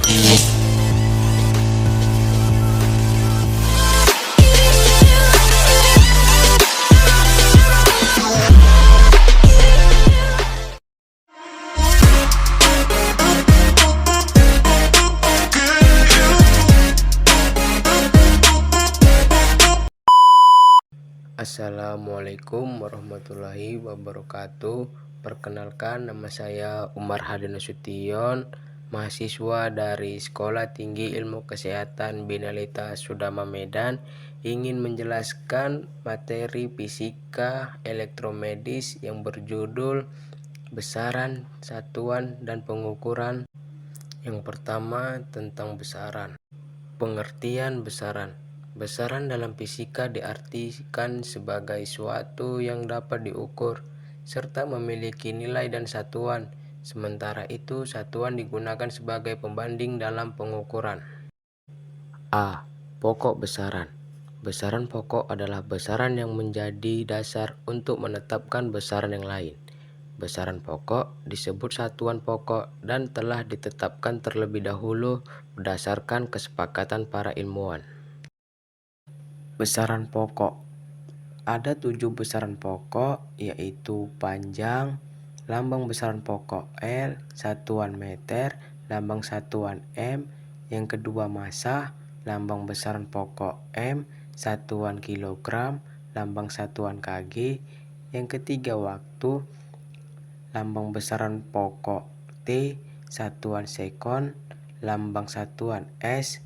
Assalamualaikum warahmatullahi wabarakatuh. Perkenalkan, nama saya Umar Hadi Nasution, mahasiswa dari Sekolah Tinggi Ilmu Kesehatan Binalita Sudama Medan, ingin menjelaskan materi fisika elektromedis yang berjudul besaran, satuan, dan pengukuran. Yang pertama, tentang besaran. Pengertian besaran. Besaran dalam fisika diartikan sebagai suatu yang dapat diukur serta memiliki nilai dan satuan. Sementara itu, satuan digunakan sebagai pembanding dalam pengukuran. A. Pokok besaran. Besaran pokok adalah besaran yang menjadi dasar untuk menetapkan besaran yang lain. Besaran pokok disebut satuan pokok dan telah ditetapkan terlebih dahulu berdasarkan kesepakatan para ilmuwan. Besaran pokok. Ada 7 besaran pokok, yaitu panjang, lambang besaran pokok L, satuan meter, lambang satuan M, yang kedua massa, lambang besaran pokok M, satuan kilogram, lambang satuan kg, yang ketiga waktu, lambang besaran pokok T, satuan sekon, lambang satuan S,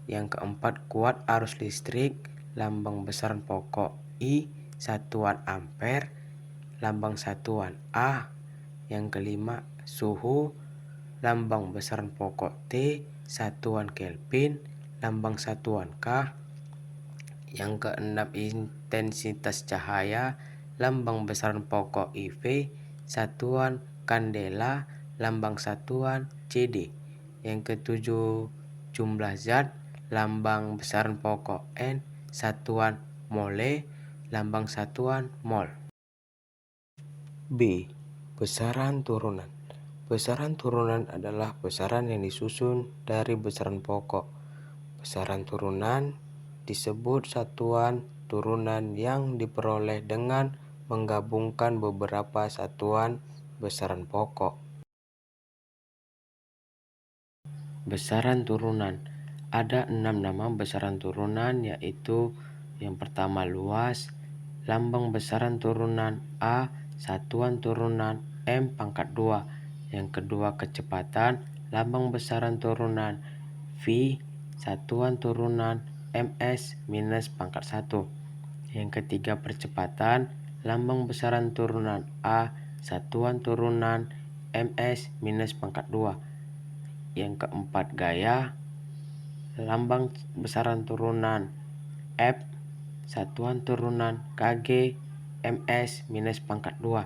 yang keempat kuat arus listrik, lambang besaran pokok I, satuan ampere, lambang satuan A, yang kelima suhu, lambang besaran pokok T, satuan Kelvin, lambang satuan K, yang keenam intensitas cahaya, lambang besaran pokok IV, satuan kandela, lambang satuan CD, yang ketujuh jumlah zat, lambang besaran pokok N, satuan mole, lambang satuan mol. B. Besaran turunan. Besaran turunan adalah besaran yang disusun dari besaran pokok. Besaran turunan disebut satuan turunan yang diperoleh dengan menggabungkan beberapa satuan besaran pokok. Besaran turunan. Ada 6 nama besaran turunan, yaitu yang pertama luas, lambang besaran turunan A, satuan turunan M pangkat 2, yang kedua kecepatan, lambang besaran turunan V, satuan turunan ms minus pangkat 1, yang ketiga percepatan, lambang besaran turunan A, satuan turunan ms minus pangkat 2, yang keempat gaya, lambang besaran turunan F, satuan turunan kg ms minus pangkat 2,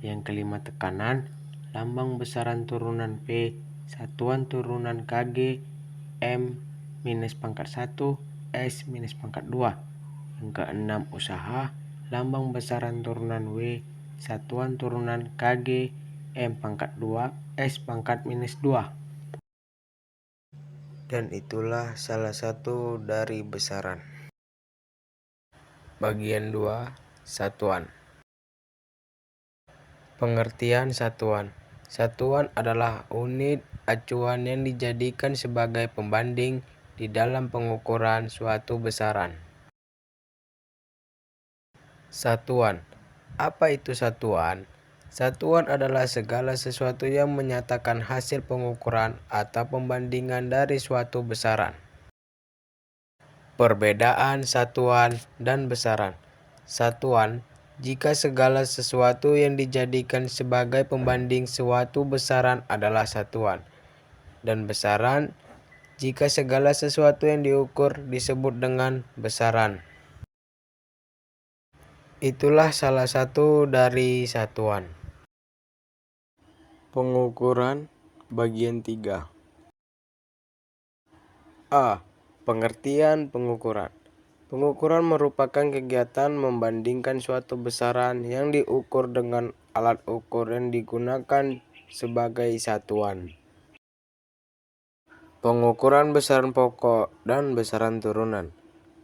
yang kelima tekanan, lambang besaran turunan P, satuan turunan kg m minus pangkat 1 s minus pangkat 2, yang keenam usaha, lambang besaran turunan W, satuan turunan kg m pangkat 2 s pangkat minus 2. Dan itulah salah satu dari besaran. Bagian 2, satuan. Pengertian satuan. Satuan adalah unit acuan yang dijadikan sebagai pembanding di dalam pengukuran suatu besaran. Satuan. Apa itu satuan? Satuan adalah segala sesuatu yang menyatakan hasil pengukuran atau pembandingan dari suatu besaran. Perbedaan satuan dan besaran. Satuan, jika segala sesuatu yang dijadikan sebagai pembanding suatu besaran adalah satuan. Dan besaran, jika segala sesuatu yang diukur disebut dengan besaran. Itulah salah satu dari satuan. Pengukuran bagian 3. A. Pengertian pengukuran. Pengukuran merupakan kegiatan membandingkan suatu besaran yang diukur dengan alat ukur yang digunakan sebagai satuan. Pengukuran besaran pokok dan besaran turunan.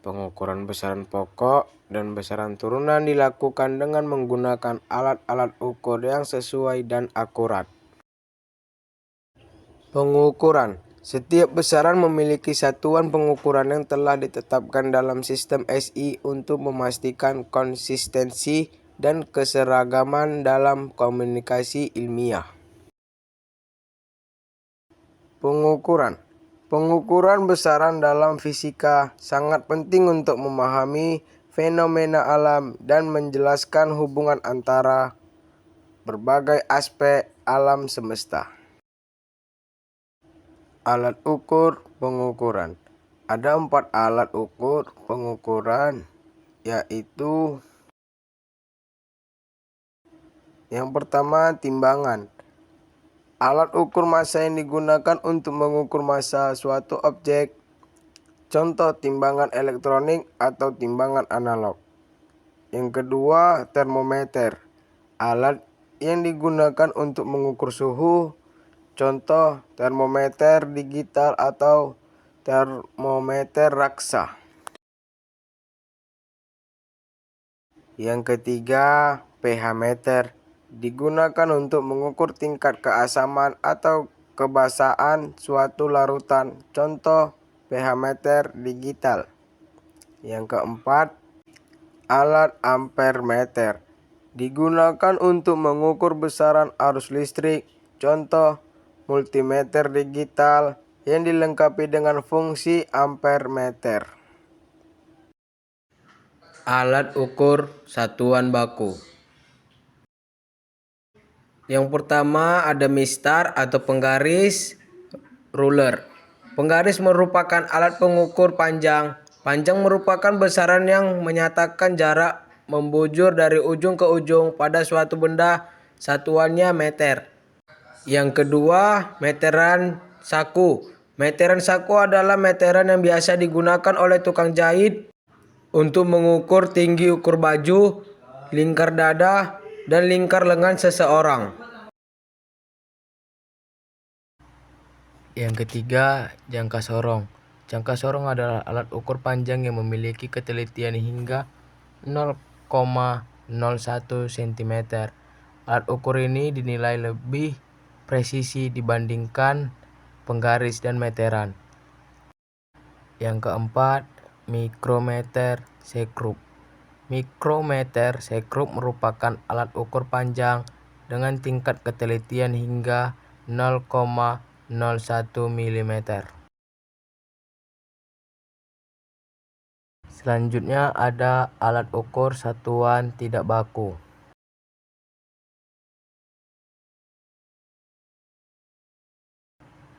Pengukuran besaran pokok dan besaran turunan dilakukan dengan menggunakan alat-alat ukur yang sesuai dan akurat. Pengukuran. Setiap besaran memiliki satuan pengukuran yang telah ditetapkan dalam sistem SI untuk memastikan konsistensi dan keseragaman dalam komunikasi ilmiah. Pengukuran. Pengukuran besaran dalam fisika sangat penting untuk memahami fenomena alam dan menjelaskan hubungan antara berbagai aspek alam semesta. Alat ukur pengukuran. Ada 4 alat ukur pengukuran, yaitu yang pertama, timbangan. Alat ukur massa yang digunakan untuk mengukur massa suatu objek. Contoh timbangan elektronik atau timbangan analog. Yang kedua, termometer. Alat yang digunakan untuk mengukur suhu. Contoh termometer digital atau termometer raksa. Yang ketiga, pH meter. Digunakan untuk mengukur tingkat keasaman atau kebasahan suatu larutan. Contoh pH meter digital. Yang keempat, alat ampere meter. Digunakan untuk mengukur besaran arus listrik. Contoh multimeter digital yang dilengkapi dengan fungsi ampere meter. Alat ukur satuan baku. Yang pertama ada mistar atau penggaris, ruler. Penggaris merupakan alat pengukur panjang. Panjang merupakan besaran yang menyatakan jarak membujur dari ujung ke ujung pada suatu benda, satuannya meter. Yang kedua, meteran saku. Meteran saku adalah meteran yang biasa digunakan oleh tukang jahit untuk mengukur tinggi ukur baju, lingkar dada, dan lingkar lengan seseorang. Yang ketiga, jangka sorong. Jangka sorong adalah alat ukur panjang yang memiliki ketelitian hingga 0,01 cm. Alat ukur ini dinilai lebih presisi dibandingkan penggaris dan meteran. Yang keempat, mikrometer sekrup. Mikrometer sekrup merupakan alat ukur panjang dengan tingkat ketelitian hingga 0,01 mm. Selanjutnya ada alat ukur satuan tidak baku.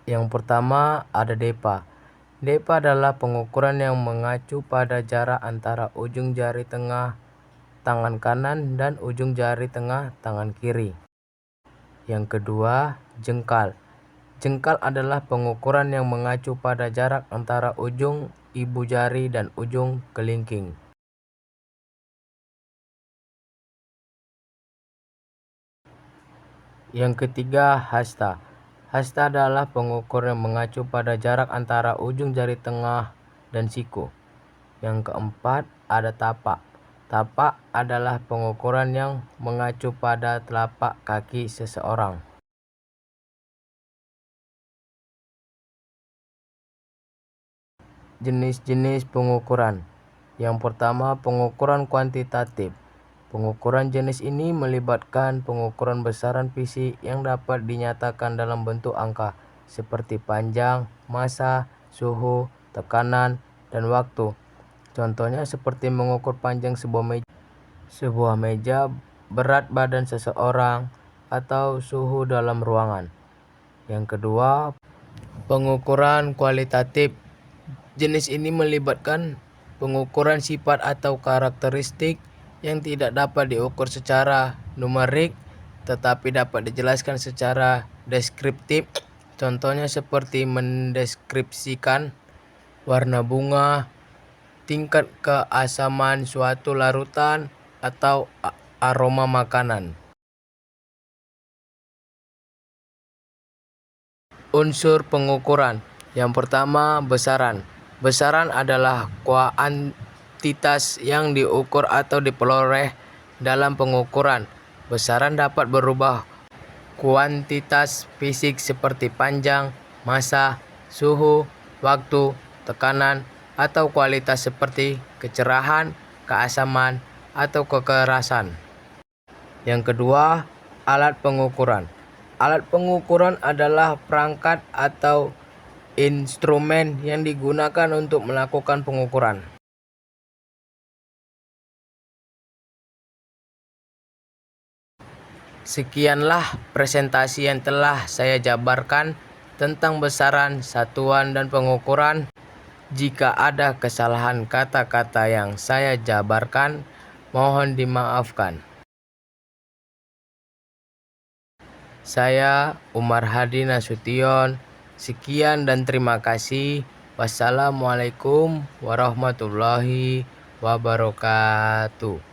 Yang pertama ada DEPA. DEPA adalah pengukuran yang mengacu pada jarak antara ujung jari tengah tangan kanan dan ujung jari tengah tangan kiri. Yang kedua, jengkal. Jengkal adalah pengukuran yang mengacu pada jarak antara ujung ibu jari dan ujung kelingking. Yang ketiga, hasta. Hasta adalah pengukur yang mengacu pada jarak antara ujung jari tengah dan siku. Yang keempat, ada tapak. Tapak adalah pengukuran yang mengacu pada telapak kaki seseorang. Jenis-jenis pengukuran. Yang pertama, pengukuran kuantitatif. Pengukuran jenis ini melibatkan pengukuran besaran fisik yang dapat dinyatakan dalam bentuk angka, seperti panjang, massa, suhu, tekanan, dan waktu. Contohnya seperti mengukur panjang sebuah meja, berat badan seseorang, atau suhu dalam ruangan. Yang kedua, pengukuran kualitatif. Jenis ini melibatkan pengukuran sifat atau karakteristik yang tidak dapat diukur secara numerik, tetapi dapat dijelaskan secara deskriptif. Contohnya seperti mendeskripsikan warna bunga, tingkat keasaman suatu larutan, atau aroma makanan. Unsur pengukuran. Yang pertama, besaran. Besaran adalah kuantitas yang diukur atau diperoleh dalam pengukuran. Besaran dapat berubah kuantitas fisik seperti panjang, massa, suhu, waktu, tekanan, atau kualitas seperti kecerahan, keasaman, atau kekerasan. Yang kedua, alat pengukuran. Alat pengukuran adalah perangkat atau instrumen yang digunakan untuk melakukan pengukuran. Sekianlah presentasi yang telah saya jabarkan tentang besaran, satuan, dan pengukuran. Jika ada kesalahan kata-kata yang saya jabarkan, mohon dimaafkan. Saya Umar Hadi Nasution. Sekian dan terima kasih. Wassalamualaikum warahmatullahi wabarakatuh.